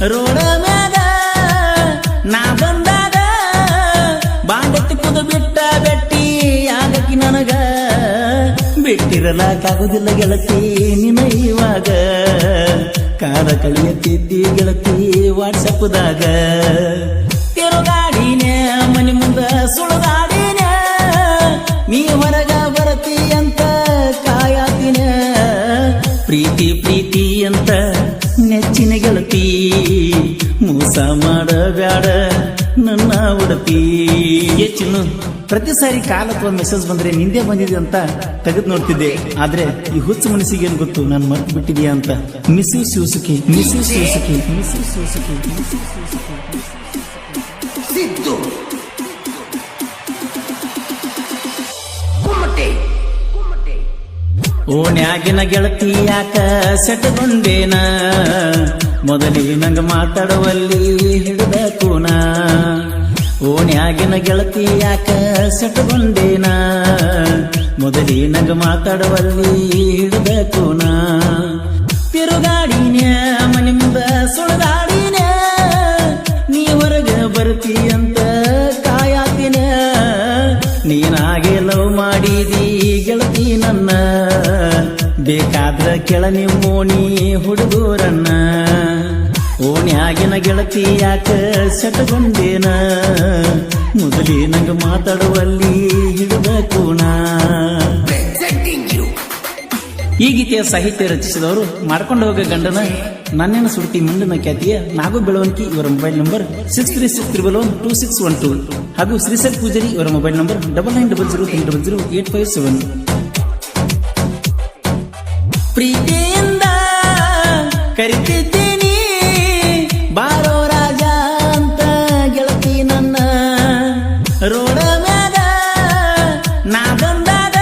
Road ಮ್ಯಾಗ ನಾ ಬಂದಾಗ ಬಾಂಡತ್ತಿ ಕುದು ಬಿಟ್ಟ ಬೆಟ್ಟಿ ಆಗಕಿ ನನಗ ಬಿಟ್ಟಿರಲಾಗುದಿಲ್ಲ ಗೆಳತಿ ನಿನ ಇವಾಗ ಕಾಲ ಕಳಿಯತ್ತಿದ್ದಿ ಗೆಳತಿ ವಾಟ್ಸಪ್ದಾಗ ತಿರುಗಾಡಿನೇ ಮನೆ ಮುಂದ ಸುಳುಗಾಡಿನೇ ನೀ ಹೊರಗ ಬರತಿ ಅಂತ ಕಾಯತಿನ ಪ್ರೀತಿ ಪ್ರೀತಿ ಅಂತ ನೆಚ್ಚಿನ ಗೆಳತಿ ಮೋಸ ಮಾಡಬ್ಯಾಡ ನನ್ನ ಉಡತಿ ಹೆಚ್ಚಿನ ಪ್ರತಿ ಸಾರಿ ಕಾಲ್ ಅಥವಾ ಮೆಸೇಜ್ ಬಂದ್ರೆ ನಿಂದೆ ಬಂದಿದೆ ಅಂತ ತೆಗೆದು ನೋಡ್ತಿದ್ದೆ. ಆದ್ರೆ ಈ ಹುಚ್ಚು ಮನಸ್ಸಿಗೆ ಏನ್ ಗೊತ್ತು ನಾನು ಮರ್ತು ಬಿಟ್ಟಿದ್ಯಾ ಅಂತ. Miss you Shivasukhi, miss you Shivasukhi, miss you Shivasukhi. Siddu ಓಣ್ಯಾಗಿನ ಗೆಳತಿ ಯಾಕ ಸೆಟಗೊಂಡೇನ ಮೊದಲೇ ನಂಗ ಮಾತಾಡುವಲ್ಲಿ ಹಿಡಿದ ಕೂನ. ಓಣ್ಯಾಗಿನ ಗೆಳತಿ ಯಾಕ ಸೆಟಗೊಂಡೇನ ಮೊದಲೇ ನಂಗ ಮಾತಾಡುವಲ್ಲಿ ಹಿಡಿದ ಕೂನ. ತಿರುಗಾಡಿನ ಮನೆ ಮುಂದ ಸುಳಗಾಡಿನ ನೀ ಹೊರಗ ಬರ್ತಿ ಅಂತ ಕಾಯಾತಿನ ನೀನಾಗೆ ಲವ್ ಮಾಡಿದಿ ಗೆಳತಿ ನನ್ನ ಬೇಕಾದ್ರ ಕೆಳ ನಿಮ್ಮೋಣಿ ಹುಡುಗರನ್ನ. ಓಣ್ಯಾಗಿನ ಗೆಳತಿ ಯಾಕ ಸೆಟಗೊಂಡೇನ ಮೊದಲೇ ನಂಗ ಮಾತಾಡುವಲ್ಲಿ ಹಿಡಿದ ಕೂಣ. ಈ ಗೀತೆಯ ಸಾಹಿತ್ಯ ರಚಿಸಿದವರು ಮಾಡ್ಕೊಂಡು ಹೋಗ ಗಂಡನ ನನ್ನೇನ ಸುಡ್ತಿ ಮುಂದಿನ ಖ್ಯಾತಿಯ ನಾಗು ಬೆಳವಣಿಗೆ ಇವರ ಮೊಬೈಲ್ ನಂಬರ್ 63612612 ಹಾಗೂ ಶ್ರೀಸಲ್ ಪೂಜಾರಿ ಇವರ ಮೊಬೈಲ್ ನಂಬರ್ 9900300857. ಪ್ರೀತಿಯಿಂದ ಕರಿತಿದ್ದೀನಿ ಬಾರೋ ರಾಜ ಅಂತ ಗೆಳತಿ ನನ್ನ ರೋಡ ಮ್ಯಾಗ ನಾ ಬಂದಾಗ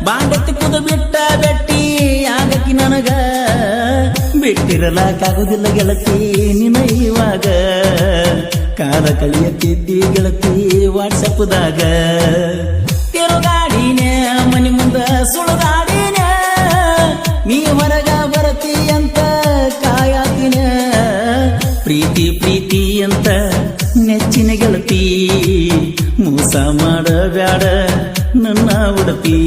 ಬಾಂಡತ್ತಿ ಕುದು ಬಿಟ್ಟ ಬೆಟ್ಟಿ ಆಗಕಿ ನನಗ ಬಿಟ್ಟಿರಲಾಗುದಿಲ್ಲ ಗೆಳತಿ ನಿನ ಇವಾಗ ಕಾಲ ಕಳಿಯತ್ತಿದ್ದಿ ಗೆಳತಿ ವಾಟ್ಸಪ್ದಾಗ ತಿರುಗಾಡಿನೇ ಮನೆ ಮುಂದ ಸುಳುಗಾಡಿನೇ ನೀ ಹೊರಗ ಬರತಿ ಅಂತ ಕಾಯಾತಿನ ಪ್ರೀತಿ ಪ್ರೀತಿ ಅಂತ ನೆಚ್ಚಿನ ಗೆಳತಿ ಮೋಸ ಮಾಡಬ್ಯಾಡ ನನ್ನ ಉಡತಿ.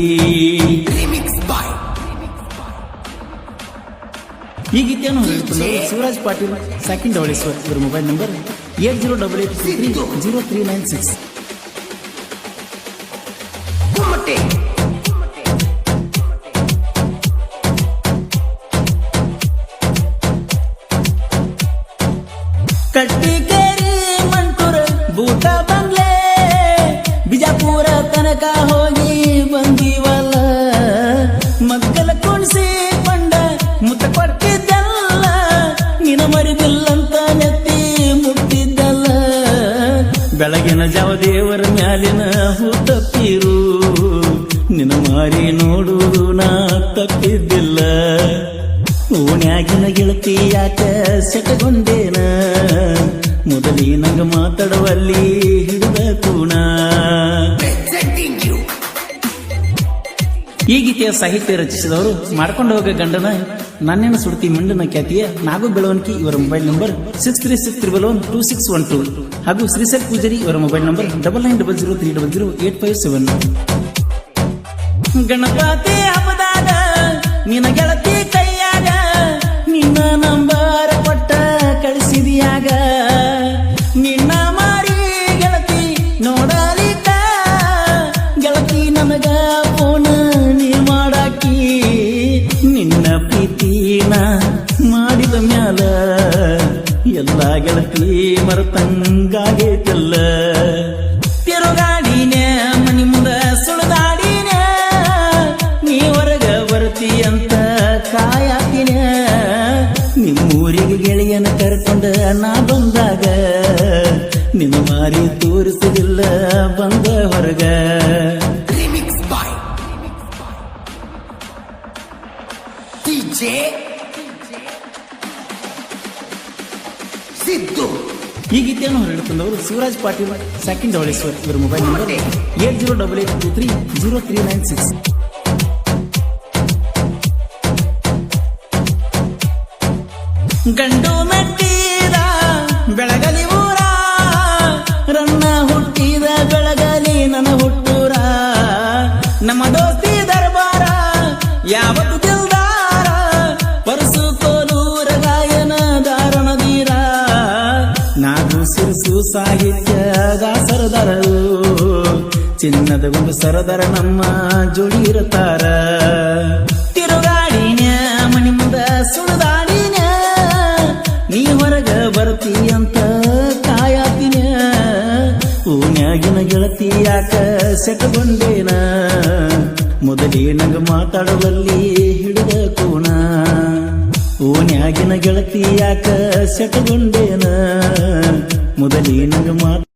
ಈ ಗೀತೆಯನ್ನು ಹೇಳಿಕೊಂಡು ಶಿವರಾಜ್ ಪಾಟೀಲ್ ಸೆಕೆಂಡ್ ಡವಳೇಶ್ವರ್ ಇವರ ಮೊಬೈಲ್ ನಂಬರ್ 8088030396. ಕಟ್ಟಿಕೇರಿ ಮಂಟೂರ ಬೂಟ ಬಂಗ್ಲೆ ಬಿಜಾಪುರ ತನಕ ಹೋಗಿ ಬಂದಿವಲ್ಲ ಮಗ್ಗಲ ಕುಣಿಸಿ ಕೊಂಡ ಮುತ್ತ ಕೊಟ್ಟಿದ್ದಲ್ಲ ನಿನ ಮರಿದಿಲ್ಲಂತ ನೆತ್ತಿ ಮುಟ್ಟಿದ್ದಲ್ಲ ಬೆಳಗಿನ ಜಾವ ದೇವರ ಮ್ಯಾಲಿನ ಹೂ ತಪ್ಪಿರು ನಿನ ಮಾರಿ ನೋಡುವುದು ನಾ ತಪ್ಪಿದ್ದಿಲ್ಲ. ಓಣ್ಯಾಗಿನ ಗೆಳತಿ ಯಾಕ ಸೆಟಗೊಂಡೇನ ಮೊದಲೇ ನಂಗ ಮಾತಾಡುವಲ್ಲಿ ಹಿಡಿದ ಕೂಣ. ಈ ಗೀತೆಯ ಸಾಹಿತ್ಯ ರಚಿಸಿದವರು ಮಾಡ್ಕೊಂಡು ಹೋಗ ಗಂಡನ ನನ್ನೇನ ಸುಡ್ತಿ ಮುಂಡಿನ ಖ್ಯಾತಿಯ ನಾಗು ಬೆಳವಣಿಗೆ ಇವರ ಮೊಬೈಲ್ ನಂಬರ್ 63612612 ಹಾಗೂ ಶ್ರೀಸಲ್ ಪೂಜಾರಿ ಇವರ ಮೊಬೈಲ್ ನಂಬರ್ 9900300857. ಗಣಪತಿ ಹಬ್ಬದಾಗ ನಿನ್ನ ಗೆಳತಿ ಕೈಯಾಗ ನಿನ್ನ ನಂಬರ್ ಕೊಟ್ಟ ಕಳಿಸಿದ್ಯಾಗ ನಿನ್ನ ಮಾರಿ ಗೆಳತಿ ನೋಡಲಿಕ್ಕ ಗೆಳತಿ ನನಗ ಫೋನ್ ನೀ ಮಾಡಾಕಿ ನಿನ್ನ ಪ್ರೀತಿನ ಮಾಡಿದ ಮ್ಯಾಲ ಎಲ್ಲ ಗೆಳತಿ ಮರತಂಗಾಗೈತಲ್ಲ. ತಿರುಗಾಡಿನೇ ಮನಿ ಮುಂದ ಸುಳದಾಡಿನೇ ನೀ ಹೊರಗ ಬರ್ತಿ ಅಂತ ಕಾಯಾತಿನ ನಿಮ್ಮೂರಿಗೆ ಗೆಳೆಯನ ಕರ್ಕೊಂಡ ನಾ ಬಂದಾಗ ನಿನ್ನ ಮಾರಿ ತೋರಿಸಲಿಲ್ಲ ಬಂದ ಹೊರಗ. ಸಿದ್ದು ಈ ಗೀತೆಯನ್ನು ಹೊರಡಿಕೊಂಡವರು ಶಿವರಾಜ್ ಪಾಟೀಲ್ ಸೆಕೆಂಡ್ ಡವಳೇಶ್ವರ್ ಇವರ ಮೊಬೈಲ್ ನಂಬರ್ 8088230396. ಗಂಡು ಮೆಟ್ಟಿದ ಬೆಳಗಲಿ ಊರ ರನ್ನ ಹುಟ್ಟಿದ ಬೆಳಗಲಿ ನನ್ನ ಹುಟ್ಟೂರ ನಮ್ಮ ದೋಸ್ತಿ ದರ್ಬಾರ ಯಾವತ್ತು ದಿಲ್ದಾರ ಪರಸು ಕೋಲೂರ ಗಾಯನ ದಾರಣದೀರ ನಾಗು ಸಿರಿಸು ಸಾಹಿತ್ಯದ ಸರದಾರರು ಚಿನ್ನದ ಒಂದು ಸರದಾರ ನಮ್ಮ ಜೋಡಿ ಇರುತ್ತಾರ ತಿರುಗಾಡಿನ ಮನಿ ಮುಂದ ಸುಳಿದಾಡಿನ ನೀ ಹೊರಗ ಬರ್ತಿ ಅಂತ ಕಾಯಾತಿನ ಓನ್ಯಾಗಿನ ಗೆಳತಿ ಯಾಕ ಸೆಟಗೊಂಡೇನ ಮೊದಲೇ ನಂಗ ಮಾತಾಡುವಲ್ಲಿ ಹಿಡಿದ ಕೋಣ ಓನ್ಯಾಗಿನ ಗೆಳತಿ ಯಾಕ ಸೆಟಗೊಂಡೇನ ಮೊದಲೇ ನಂಗ